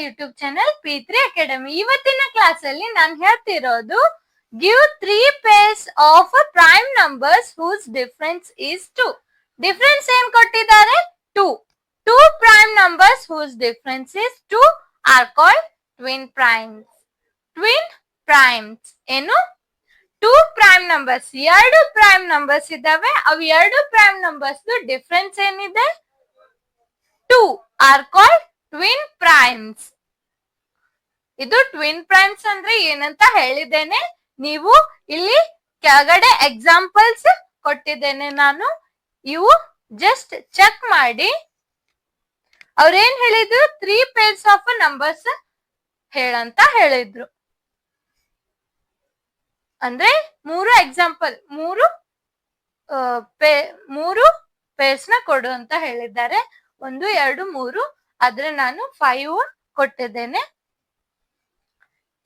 YouTube channel P3 academy. ಇವತ್ತಿನ class ಅಲ್ಲಿ ನಾನು ಹೇಳ್ತಿರೋದು give 3 pairs of prime numbers whose difference is 2. Difference ಏನ್ ಕೊಟ್ಟಿದ್ದಾರೆ? 2. 2 prime numbers whose difference is 2 are called twin primes. Twin primes ಏನು? 2 prime numbers, ಎರಡು prime numbers ಇದಾವೆ. ಅವು ಎರಡು ಪ್ರೈಮ್ ನಂಬರ್ಸ್ ಡಿಫರೆನ್ಸ್ ಏನಿದೆ? 2 are called twin primes. ಇದು twin primes ಅಂದ್ರೆ ಏನಂತ ಹೇಳಿದ್ದೇನೆ. ನೀವು ಇಲ್ಲಿ ಕೆಳಗಡೆ ಎಕ್ಸಾಂಪಲ್ಸ್ ಕೊಟ್ಟಿದ್ದೇನೆ ನಾನು. ಇವು ಜಸ್ಟ್ ಚೆಕ್ ಮಾಡಿ. ಅವ್ರೇನ್ ಹೇಳಿದ್ರು? 3 pairs ಆಫ್ ನಂಬರ್ಸ್ ಹೇಳಂತ ಹೇಳಿದ್ರು. ಅಂದ್ರೆ 3 ಎಕ್ಸಾಂಪಲ್, 3 ಪೇರ್ಸ್ ನ ಕೊಡು ಅಂತ ಹೇಳಿದ್ದಾರೆ. 1, 2, 3. ಆದ್ರೆ ನಾನು 5 ಕೊಟ್ಟಿದ್ದೇನೆ.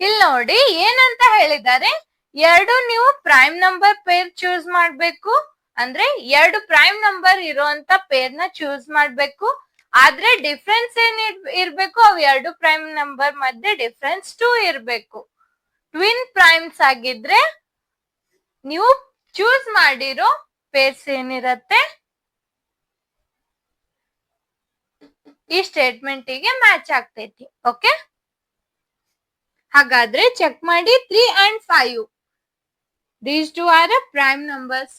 ಇಲ್ಲಿ ನೋಡಿ ಏನಂತ ಹೇಳಿದ್ದಾರೆ. ಎರಡು ನೀವು ಪ್ರೈಮ್ ನಂಬರ್ ಪೇರ್ ಚೂಸ್ ಮಾಡ್ಬೇಕು. ಅಂದ್ರೆ ಎರಡು ಪ್ರೈಮ್ ನಂಬರ್ ಇರುವಂತ ಪೇರ್ ನ ಚೂಸ್ ಮಾಡ್ಬೇಕು. ಆದ್ರೆ ಡಿಫ್ರೆನ್ಸ್ ಏನ್ ಇರ್ಬೇಕು? ಅವು ಎರಡು ಪ್ರೈಮ್ ನಂಬರ್ ಮಧ್ಯೆ ಡಿಫ್ರೆನ್ಸ್ 2 ಇರ್ಬೇಕು. ಟ್ವಿನ್ ಪ್ರೈಮ್ಸ್ ಆಗಿದ್ರೆ ನೀವು ಚೂಸ್ ಮಾಡಿರೋ ಪೇರ್ಸ್ ಏನಿರತ್ತೆ ಈ ಸ್ಟೇಟ್ಮೆಂಟ್ ಗೆ ಮ್ಯಾಚ್ ಆಗ್ತೈತಿ. ಓಕೆ, ಹಾಗಾದ್ರೆ ಚೆಕ್ ಮಾಡಿ. 3 and 5 these two are prime numbers,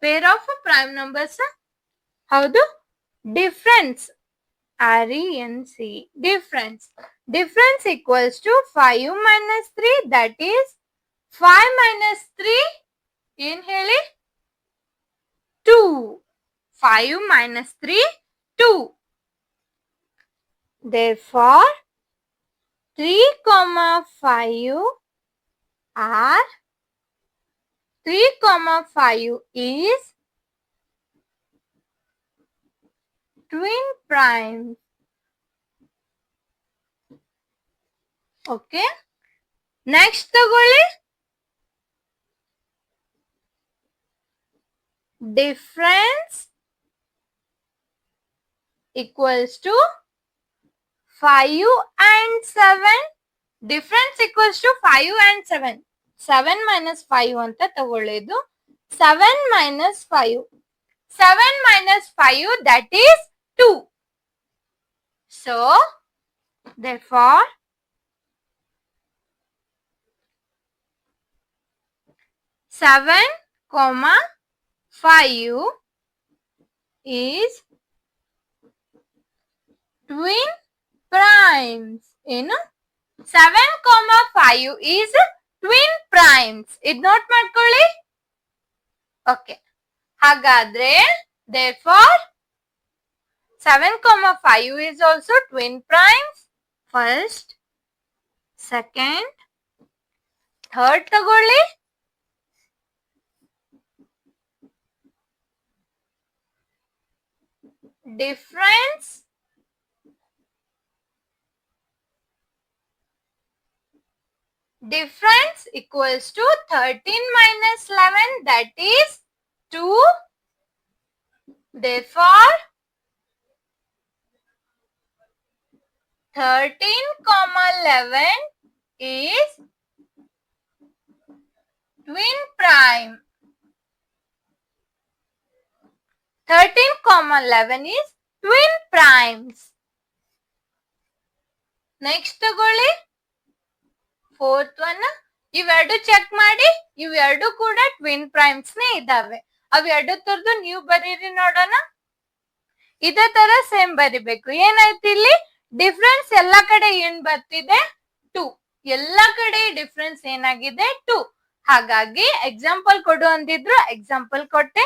pair of prime numbers. ಹೌದು. Difference RENC, difference equals to 5 minus 3, that is 5 minus 3 ಏನ್ ಹೇಳಿ? 2. 5 minus 3 2. Therefore 3,5 are 3,5 is twin primes. Okay, next ತಗೊಳ್ಳಿ. Difference equals to 5 and 7. Difference equals to 5 and 7. 7 minus 5 ಅಂತ ತಗೊಳ್ಳೋದು. 7 minus 5. 7 minus 5, that is 2. So, therefore, 7, 5 is twin primes. ಏನು? 7, 5 is twin primes. ಇದು note ಮಾಡ್ಕೊಳ್ಳಿ. Okay, ಹಾಗಾದ್ರೆ therefore 7, 5 is also twin primes. First, second, third ತಗೊಳ್ಳಿ. Difference equals to 13 minus 11, that is 2. Therefore 13, 11 is twin prime. 13, 11 is twin primes. Next ತಗೊಳ್ಳಿ. Fourth one. ಇವೆರಡು check ಮಾಡಿ. ಇವೆರಡು ಕೂಡ ಟ್ವಿನ್ ಪ್ರೈಮ್ಸ್ ನೇ ಇದಾವೆ. ಅವೆರಡು ತರದ್ದು ನೀವು ಬರೀರಿ ನೋಡೋಣ. ಇದೇ ತರ ಸೇಮ್ ಬರಿಬೇಕು. ಏನಾಯ್ತು ಇಲ್ಲಿ? ಡಿಫ್ರೆನ್ಸ್ ಎಲ್ಲಾ ಕಡೆ ಏನ್ ಬರ್ತಿದೆ? 2. ಎಲ್ಲಾ ಕಡೆ ಡಿಫ್ರೆನ್ಸ್ ಏನಾಗಿದೆ? 2. ಹಾಗಾಗಿ ಎಕ್ಸಾಂಪಲ್ ಕೊಡು ಅಂದಿದ್ರು, ಎಕ್ಸಾಂಪಲ್ ಕೊಟ್ಟೆ.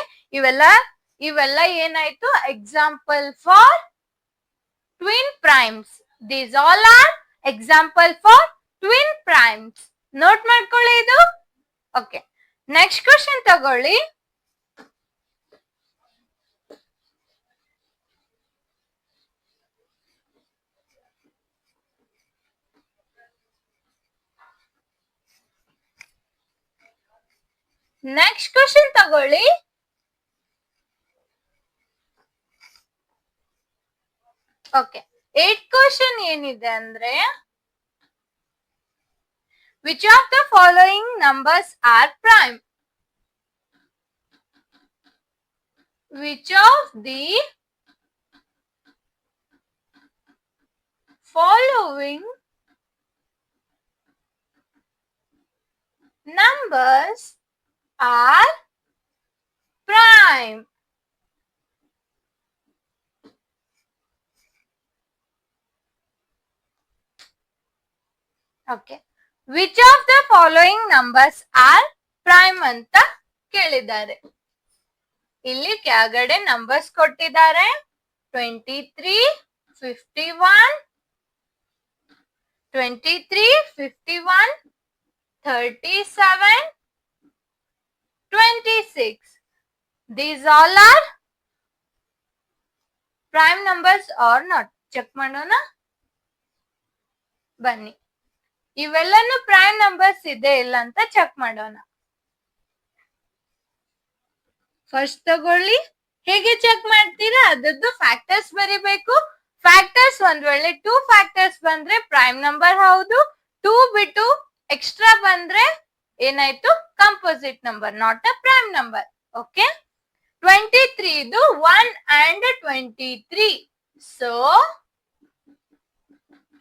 ಇವೆಲ್ಲ ಏನಾಯ್ತು? Example for twin primes. These all are example for twin primes. Note ಮಾಡ್ಕೊಳ್ಳಿ ಇದು. ಓಕೆ, ನೆಕ್ಸ್ಟ್ ಕ್ವಶನ್ ತಗೊಳ್ಳಿ. ನೆಕ್ಸ್ಟ್ ಕ್ವಶನ್ ತಗೊಳ್ಳಿ. ಓಕೆ, 8 ಕ್ವಶನ್ ಏನಿದೆ ಅಂದ್ರೆ which of the following numbers are prime? Which of the following numbers are prime? Okay. Which of the following numbers are prime ಅಂತ ಕೇಳಿದ್ದಾರೆ. ಇಲ್ಲಿ ಕೆಳಗಡೆ ನಂಬರ್ಸ್ ಕೊಟ್ಟಿದ್ದಾರೆ 23, 51, 23, 51, 37, 26. These all are prime numbers or not? Check ಮಾಡೋಣ ಬನ್ನಿ. ಇವೆಲ್ಲನೂ prime numbers ಇದೆ ಇಲ್ಲ ಅಂತ ಚೆಕ್ ಮಾಡೋಣ. ಫಸ್ಟ್ ತಗೊಳ್ಳಿ. ಹೇಗೆ ಚೆಕ್ ಮಾಡ್ತೀರಾ? ಅದದ್ದು ಫ್ಯಾಕ್ಟರ್ಸ್ ಬರಿಬೇಕು. ಫ್ಯಾಕ್ಟರ್ಸ್ ಒಂದ್ ವೇಳೆ 2 ಫ್ಯಾಕ್ಟರ್ಸ್ ಬಂದ್ರೆ ಪ್ರೈಮ್ ನಂಬರ್ ಹೌದು. 2 ಬಿಟ್ಟು ಎಕ್ಸ್ಟ್ರಾ ಬಂದ್ರೆ ಏನಾಯ್ತು? Composite number, not a prime number. Okay. 23 ಇದು 1 and 23. So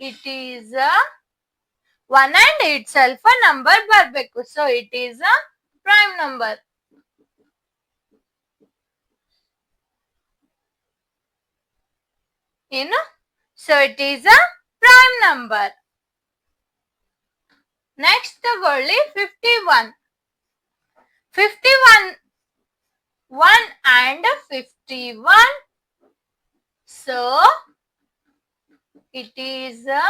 it is 1 and itself a number ಬರ್ಬೇಕು. So it is a prime number. ಏನು? So it is a prime number. Next ತಗೊಳ್ಳಿ 51. 51 1 and 51. So it is a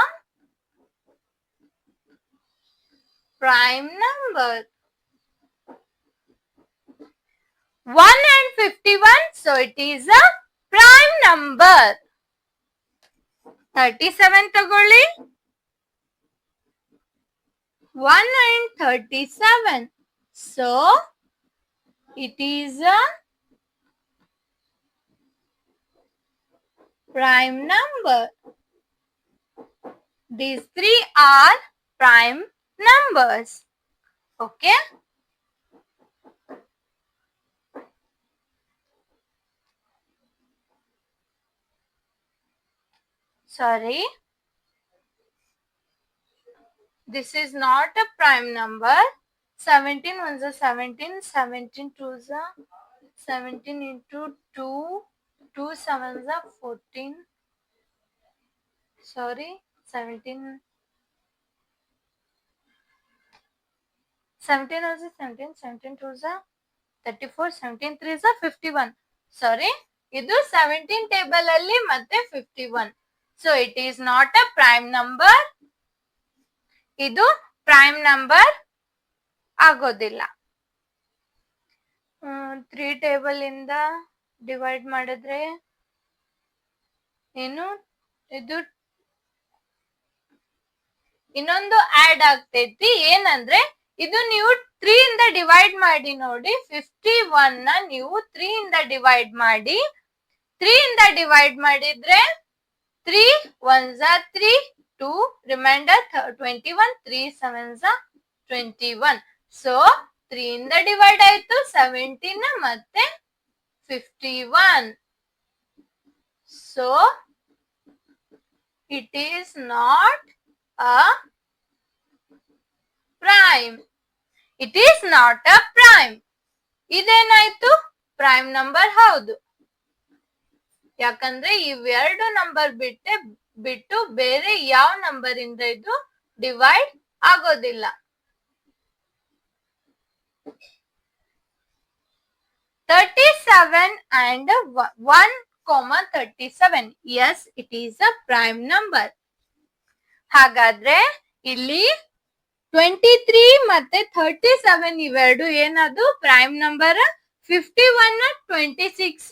prime number. 1 and 51. So it is a prime number. 37 ತಗೊಳ್ಳಿ. 1 and 37. So it is a prime number. These three are prime numbers. Okay. Sorry. This is not a prime number. 17 ones are 17, 17 twos are 17 into 2, 2 sevens are 14. Sorry, 17 ones are 17, 17 twos are 34, 17 threes are 51. Sorry, ಇದು 17 table ಅಲ್ಲಿ ಮತ್ತೆ 51. So it is not a prime number. ಇದು prime number ಆಗೋದಿಲ್ಲ. 3 table ಇಂದ divide ಮಾಡಿದ್ರೆ ಏನು? ಇದು ಇನ್ನೊಂದು ಆಡ್ ಆಗ್ತೈತಿ. ಏನಂದ್ರೆ ಇದು ನೀವು 3 ಇಂದ ಡಿವೈಡ್ ಮಾಡಿ ನೋಡಿ. 51 ನ ನೀವು 3 ಇಂದ ಡಿವೈಡ್ ಮಾಡಿ. 3 ಇಂದ ಡಿವೈಡ್ ಮಾಡಿದ್ರೆ 3 ones are 3, 2 remainder 21, 3 sevens are 21. So 3 ಇಂದ ಡಿವೈಡ್ ಆಯ್ತು 17 ಮತ್ತೆ 51. So it is not a prime. It is not a prime. ಇದೇನಾಯ್ತು? ಪ್ರೈಮ್ ನಂಬರ್ ಹೌದು. ಯಾಕಂದ್ರೆ ಇವೆರಡು ನಂಬರ್ ಬಿಟ್ಟು ಬೇರೆ ಯಾವ ನಂಬರ್ ಇಂದ ಇದು ಡಿವೈಡ್ ಆಗೋದಿಲ್ಲ. 37 and 1,37. Yes, it is a prime number. ಹಾಗಾದ್ರೆ ಇಲ್ಲಿ 23 ಮತ್ತೆ 37 ಇವೆರಡು ಏನದು? Prime number. 51 26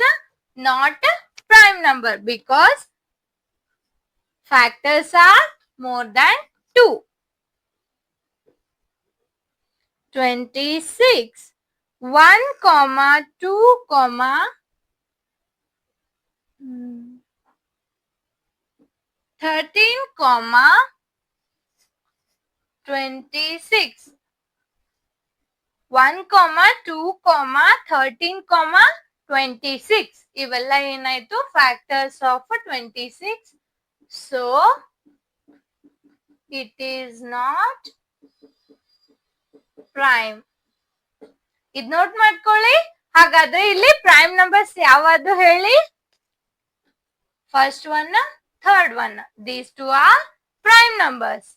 not a prime number because factors are more than 2. 26 1, 2, 1 13, 26. 1, 2, 13, 26. ಇವೆಲ್ಲ ಏನಾಯ್ತು? Factors of 26. So it is not prime. ಇದ್ ನೋಟ್ ಮಾಡ್ಕೊಳ್ಳಿ. ಹಾಗಾದ್ರೆ ಇಲ್ಲಿ ಪ್ರೈಮ್ ನಂಬರ್ಸ್ ಯಾವುದು ಹೇಳಿ? First one, third one. These two are prime numbers.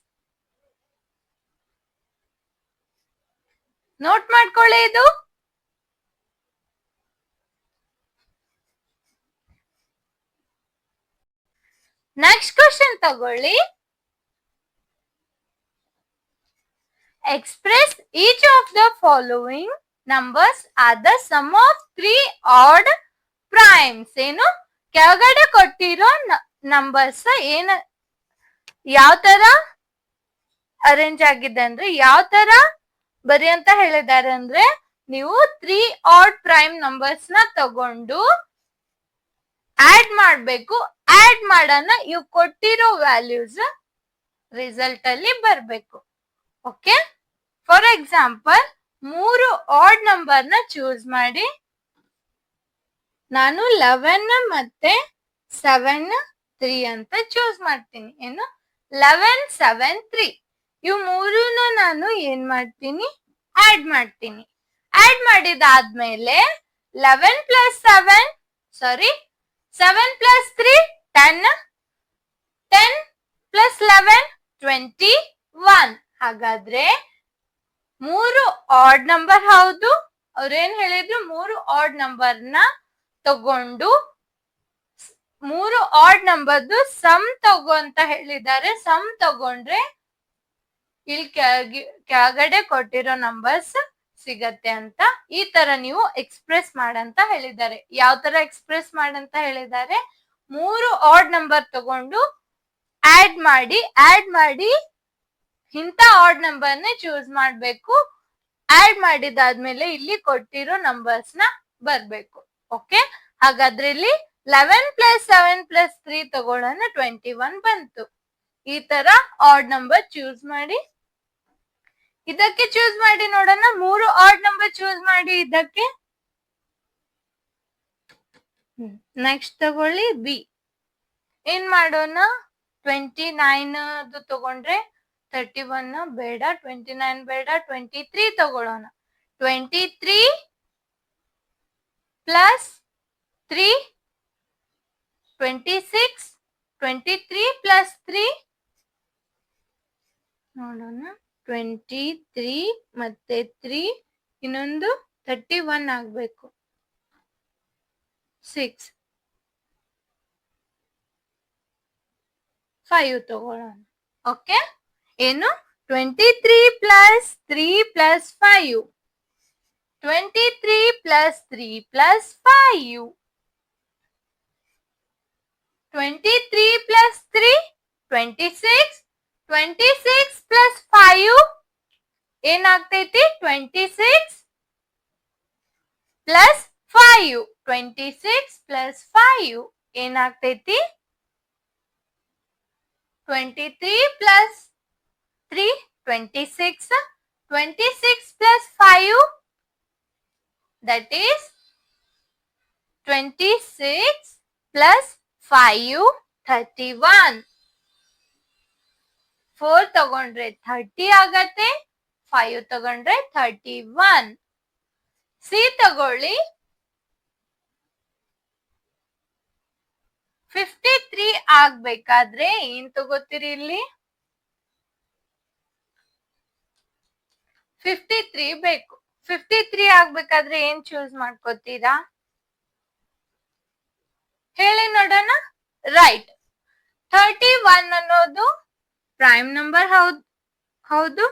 Note ಮಾಡ್ಕೊಳ್ಳಿ ಇದು. ನೆಕ್ಸ್ಟ್ ಕ್ವಶನ್ ತಗೊಳ್ಳಿ. Express each of the following numbers are the sum of 3 odd primes. ಏನು? ಕೆಳಗಡೆ ಕೊಟ್ಟಿರೋ ನಂಬರ್ಸ್ ಯಾವ ತರ ಅರೇಂಜ್ ಆಗಿದೆ ಅಂದ್ರೆ, ಯಾವ ತರ ಬರಿ ಅಂತ ಹೇಳಿದ್ದಾರೆ ಅಂದ್ರೆ, ನೀವು 3 odd prime ನಂಬರ್ಸ್ ನ ತಗೊಂಡು ಆಡ್ ಮಾಡ್ಬೇಕು. ಆಡ್ ಮಾಡೋಣ ಇವ್ ಕೊಟ್ಟಿರೋ ವ್ಯಾಲ್ಯೂಸ್ ರಿಸಲ್ಟ್ ಅಲ್ಲಿ ಬರ್ಬೇಕು. Okay, for example 3 odd number ನ ಚೂಸ್ ಮಾಡಿ. ನಾನು 11 ಮತ್ತೆ 7, 3 ಅಂತ ಚೂಸ್ ಮಾಡ್ತೀನಿ. ಏನು? 11, 7, 3 ಇವು ಮೂರನ್ನು ನಾನು ಏನ್ ಮಾಡ್ತೀನಿ? ಆಡ್ ಮಾಡ್ತೀನಿ. ಆಡ್ ಮಾಡಿದಾದ್ಮೇಲೆ 11 ಪ್ಲಸ್ 7 10, 10 ಪ್ಲಸ್ 11 21. ಹಾಗಾದ್ರೆ 3 ಆಡ್ ನಂಬರ್ ಹೌದು. ಅವ್ರೇನ್ ಹೇಳಿದ್ರು? 3 ಆಡ್ ನಂಬರ್ ನ ತಗೊಂಡು 3 ಆಡ್ ನಂಬರ್ದು ಸಮ್ ತಗೋ ಅಂತ ಹೇಳಿದ್ದಾರೆ. ಸಮ್ ತಗೊಂಡ್ರೆ ಇಲ್ಲಿ ಕೆಳಗಡೆ ಕೊಟ್ಟಿರೋ ನಂಬರ್ಸ್ ಸಿಗತ್ತೆ ಅಂತ ಈ ತರ ನೀವು ಎಕ್ಸ್ಪ್ರೆಸ್ ಮಾಡಂತ ಹೇಳಿದ್ದಾರೆ. ಯಾವ ತರ ಎಕ್ಸ್ಪ್ರೆಸ್ ಮಾಡಂತ ಹೇಳಿದ್ದಾರೆ? 3 ಆಡ್ ನಂಬರ್ ತಗೊಂಡು ಆಡ್ ಮಾಡಿ ಇಂಥ ಆಡ್ ನಂಬರ್ ನ ಚೂಸ್ ಮಾಡ್ಬೇಕು. ಆಡ್ ಮಾಡಿದಾದ್ಮೇಲೆ ಇಲ್ಲಿ ಕೊಟ್ಟಿರೋ ನಂಬರ್ಸ್ ನ ಬರ್ಬೇಕು. ಓಕೆ, ಹಾಗಾದ್ರೆ ಇಲ್ಲಿ 11 ಪ್ಲಸ್ 7 ಪ್ಲಸ್ 3 ತಗೊಳ್ಳೋಣ, 21 ಬಂತು. ಈ ತರ ಆಡ್ ನಂಬರ್ ಚೂಸ್ ಮಾಡಿ. ಇದಕ್ಕೆ ಚೂಸ್ ಮಾಡಿ ನೋಡೋಣ. 3 ಆಡ್ ನಂಬರ್ ಚೂಸ್ ಮಾಡಿ ಇದಕ್ಕೆ. ನೆಕ್ಸ್ಟ್ ತಗೊಳ್ಳಿ ಬಿ. ಏನ್ ಮಾಡೋಣ? 29 ತಗೊಂಡ್ರೆ 31 ಬೇಡ, 29 ಬೇಡ, 23 ತಗೊಳ್ಳೋಣ. 23 ಪ್ಲಸ್ 3 26, 23 ಪ್ಲಸ್ 3 ನೋಡೋಣ. 23 ಮತ್ತೆ 3 ಇನ್ನೊಂದು 31 ಆಗ್ಬೇಕು. 6, 5 ತಗೊಳ್ಳೋಣ. ಓಕೆ, ಏನು? 23 plus 3 plus 5, 23 plus 3 plus 5, 23 plus 3 26, 26 plus 5 ಏನಾಗ್ತೈತಿ? 26 ಪ್ಲಸ್ 5, 26 ಪ್ಲಸ್ 5 ಏನಾಗ್ತೈತಿ? 23 plus 3 26, 26 plus 5 that is 26 plus 5 31. 4 ತಗೊಂಡ್ರೆ 30 ಆಗತ್ತೆ, 5 ತಗೊಂಡ್ರೆ 31. ಸಿ ತಗೊಳ್ಳಿ. 53 ಆಗ್ಬೇಕಾದ್ರೆ ಏನ್ ತಗೋತೀರಿ ಇಲ್ಲಿ? 53 ಬೇಕು. 53 ಆಗ್ಬೇಕಾದ್ರೆ ಏನ್ ಚೂಸ್ ಮಾಡ್ಕೋತೀರಾ? ಹೇಳಿ ನೋಡೋಣ. ರೈಟ್, 31 ಅನ್ನೋದು ಪ್ರೈಮ್ ನಂಬರ್ ಹೌದು.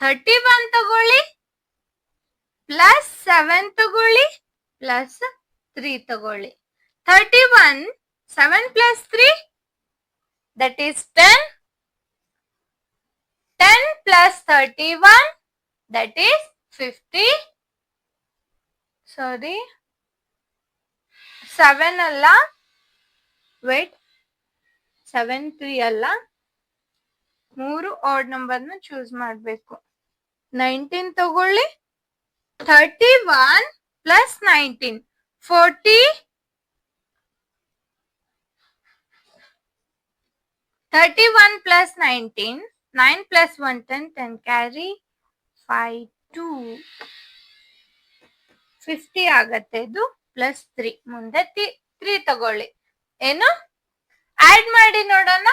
31 ತಗೊಳ್ಳಿ, ಪ್ಲಸ್ 7 ತಗೊಳ್ಳಿ, ಪ್ಲಸ್ 3 ತಗೊಳ್ಳಿ. 31 7 plus 3 that is 10. 10 plus 31 that is 50. Sorry, 7 ಅಲ್ಲ, wait, 7 3 ಅಲ್ಲ, 3 ಆಡ್ ನಂಬರ್ನ ಚೂಸ್ ಮಾಡಬೇಕು. 19 ತಗೊಳ್ಳಿ. 31 ಪ್ಲಸ್ 19 40. 31 plus 19, 9 plus 1 10, 10 carry 5 2 50 ಆಗತ್ತೆ. ಇದು ಪ್ಲಸ್ 3. ಮುಂದೆ 3 ತಗೊಳ್ಳಿ. ಏನು ಆಡ್ ಮಾಡಿ ನೋಡೋಣ.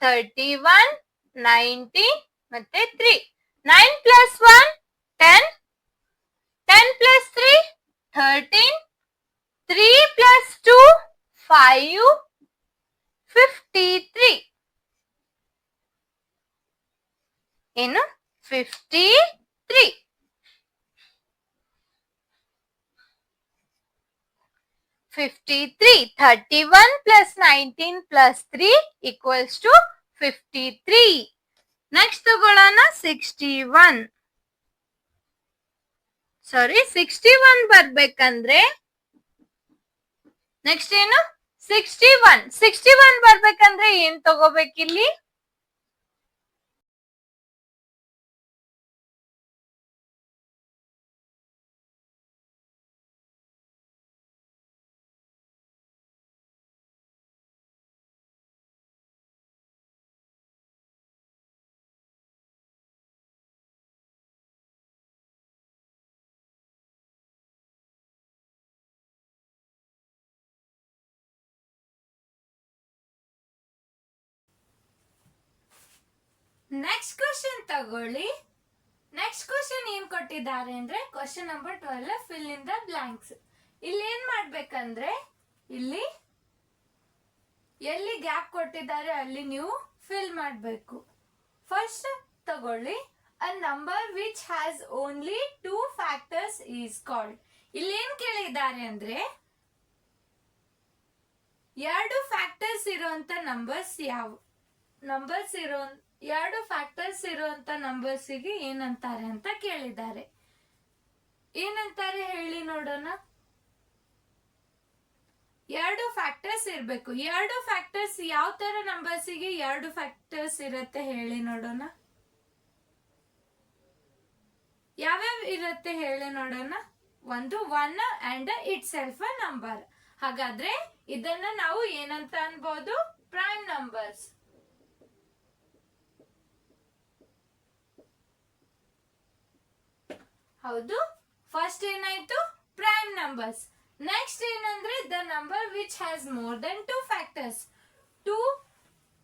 31 90 ಮತ್ತೆ 3. 9 plus 1 10, 10 plus 3 13, 3 plus 2 5 53. ಏನು 53. 53. 31 plus 19 plus 3 equals to 53. Next ತಗೊಳ್ಳೋಣ 61. 61 ಬರ್ಬೇಕಂದ್ರೆ ನೆಕ್ಸ್ಟ್ ಏನು 61 ಬರ್ಬೇಕಂದ್ರೆ ಏನ್ ತಗೋಬೇಕಿಲ್ಲಿ? ನೆಕ್ಸ್ಟ್ ಕ್ವಶನ್ ತಗೊಳ್ಳಿ. ನೆಕ್ಸ್ಟ್ ಕ್ವಶನ್ ಏನ್ ಕೊಟ್ಟಿದ್ದಾರೆ ಅಂದ್ರೆ question number 12 fill in the blanks. ಇಲ್ಲಿ ಏನ್ ಮಾಡ್ಬೇಕಂದ್ರೆ ಇಲ್ಲಿ ಎಲ್ಲಿ ಗ್ಯಾಪ್ ಕೊಟ್ಟಿದ್ದಾರೆ ಅಲ್ಲಿ ನೀವು ಫಿಲ್ ಮಾಡಬೇಕು. ಫಸ್ಟ್ ತಗೊಳ್ಳಿ. ಅ number which has only 2 factors is called. ಇಲ್ಲಿ ಏನ್ ಕೇಳಿದ್ದಾರೆ ಅಂದ್ರೆ 2 ಫ್ಯಾಕ್ಟರ್ಸ್ ಇರುವಂತ ನಂಬರ್ಸ್ ಯಾವ ನಂಬರ್ಸ್ ಇರೋ 2 ಫ್ಯಾಕ್ಟರ್ಸ್ ಇರುವಂತ ನಂಬರ್ಸಿಗೆ ಏನಂತಾರೆ ಅಂತ ಕೇಳಿದ್ದಾರೆ. ಏನಂತಾರೆ ಹೇಳಿ ನೋಡೋಣ. 2 ಫ್ಯಾಕ್ಟರ್ಸ್ ಇರ್ಬೇಕು. 2 ಫ್ಯಾಕ್ಟರ್ಸ್ ಯಾವ ತರ ನಂಬರ್ಸಿಗೆ 2 ಫ್ಯಾಕ್ಟರ್ಸ್ ಇರುತ್ತೆ ಹೇಳಿ ನೋಡೋಣ. ಯಾವ್ಯಾವ ಇರುತ್ತೆ ಹೇಳಿ ನೋಡೋಣ. ಒಂದು 1 and it self a number. ಹಾಗಾದ್ರೆ ಇದನ್ನ ನಾವು ಏನಂತ ಅನ್ಬೋದು? Prime numbers. ಹೌದು, ಫಸ್ಟ್ ಏನಾಯ್ತು? Prime numbers. ನೆಕ್ಸ್ಟ್ ಏನಂದ್ರೆ the number which has more than 2 factors. 2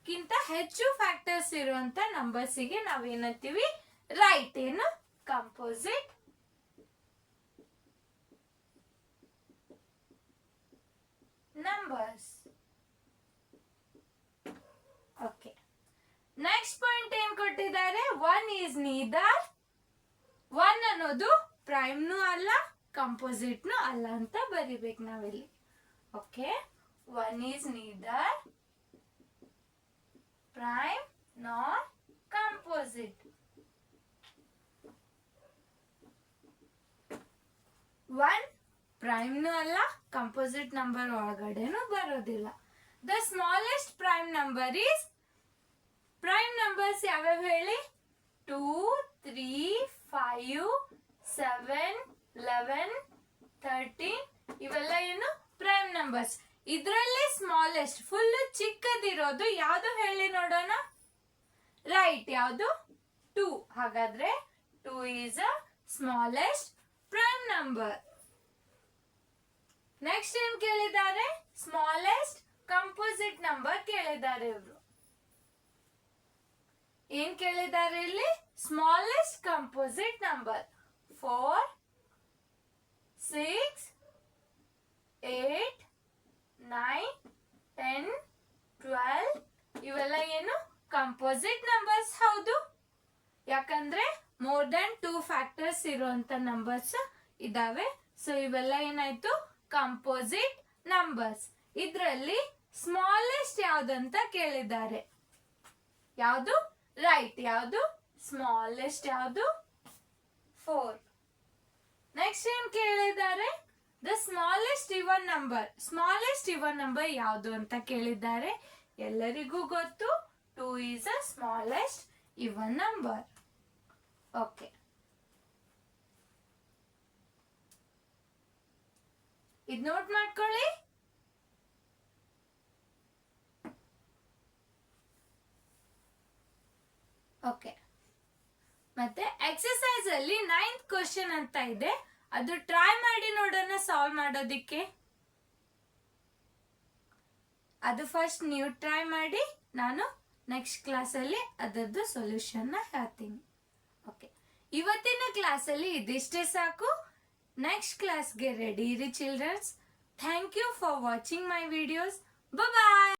ಗಿಂತ ಹೆಚ್ಚು ಫ್ಯಾಕ್ಟರ್ಸ್ ಇರುವಂತ ನಂಬರ್ಸಿಗೆ ನಾವೇನಂತೀವಿ? ರೈಟ್. ಏನು? Composite numbers. Okay, next point ಏನ್ ಕೊಟ್ಟಿದ್ದಾರೆ? 1 ಈಸ್ ನೀದರ್. 1 ಅನ್ನೋದು ಪ್ರೈಮ್ನು ಅಲ್ಲ ಕಂಪೋಸಿಟ್ನು ಅಲ್ಲ ಅಂತ ಬರಿಬೇಕು ನಾವಿಲ್ಲಿ. ಓಕೆ, 1 ಈಸ್ ನೀದರ್ ಪ್ರೈಮ್ ನಾರ್ ಕಂಪೋಸಿಟ್. 1 ಪ್ರೈಮ್ನು ಅಲ್ಲ ಕಂಪೋಸಿಟ್ ನಂಬರ್ ಒಳಗಡೆನೂ ಬರೋದಿಲ್ಲ. The smallest prime number is. Prime numbers ಯಾವ್ಯಾವ ಹೇಳಿ? 2 3 5 7 11 13. ಇವೆಲ್ಲ ಏನು? Prime numbers. ಇದರಲ್ಲಿ ಸ್ಮಾಲೆಸ್ಟ್ ಫುಲ್ ಚಿಕ್ಕದಿರೋದು ಯಾವುದು ಹೇಳಿ ನೋಡೋಣ. ರೈಟ್, ಯಾವುದು? 2. ಹಾಗಾದ್ರೆ 2 is a smallest prime number. Next ಏನ್ ಕೇಳಿದ್ದಾರೆ? ಸ್ಮಾಲೆಸ್ಟ್ ಕಂಪೋಸಿಟ್ ನಂಬರ್ ಕೇಳಿದ್ದಾರೆ ಇವರು. ಏನ್ ಕೇಳಿದ್ದಾರೆ ಇಲ್ಲಿ? Smallest composite number. 4 6 8 9 10 12. ಇವೆಲ್ಲ ಏನು? Composite numbers. ಹೌದು, ಯಾಕಂದ್ರೆ ಮೋರ್ ದನ್ 2 ಫ್ಯಾಕ್ಟರ್ಸ್ ಇರುವಂತ ನಂಬರ್ಸ್ ಇದಾವೆ. ಸೊ ಇವೆಲ್ಲ ಏನಾಯ್ತು? Composite numbers. ಇದರಲ್ಲಿ ಸ್ಮಾಲೆಸ್ಟ್ ಯಾವ್ದಂತ ಕೇಳಿದ್ದಾರೆ. ಯಾವುದು? ರೈಟ್, ಯಾವುದು? ಸ್ಮಾಲೆಸ್ಟ್ ಯಾವುದು? 4. ನೆಕ್ಸ್ಟ್ ಏನ್ ಕೇಳಿದ್ದಾರೆ? The smallest even number. Smallest even number ಯಾವುದು ಅಂತ ಕೇಳಿದ್ದಾರೆ. ಎಲ್ಲರಿಗೂ ಗೊತ್ತು 2 is the smallest even number. Okay, ಇದು ನೋಟ್ ಮಾಡ್ಕೊಳ್ಳಿ. ಓಕೆ, ಮತ್ತೆ ಎಕ್ಸರ್ಸೈಸ್ ಅಲ್ಲಿ 9th ಕ್ವಶನ್ ಅಂತ ಇದೆ, ಅದು ಟ್ರೈ ಮಾಡಿ ನೋಡೋಣ ಸಾಲ್ವ್ ಮಾಡೋದಿಕ್ಕೆ. ಅದು ಫಸ್ಟ್ ನೀವು ಟ್ರೈ ಮಾಡಿ, ನಾನು ನೆಕ್ಸ್ಟ್ ಕ್ಲಾಸಲ್ಲಿ ಅದರದ್ದು ಸೊಲ್ಯೂಷನ್ ಹೇಳ್ತೀನಿ. ಓಕೆ, ಇವತ್ತಿನ ಕ್ಲಾಸಲ್ಲಿ ಇದಿಷ್ಟೇ ಸಾಕು. ನೆಕ್ಸ್ಟ್ ಕ್ಲಾಸ್ಗೆ ರೆಡಿ ಇರಿ childrens. Thank you for watching my videos. Bye.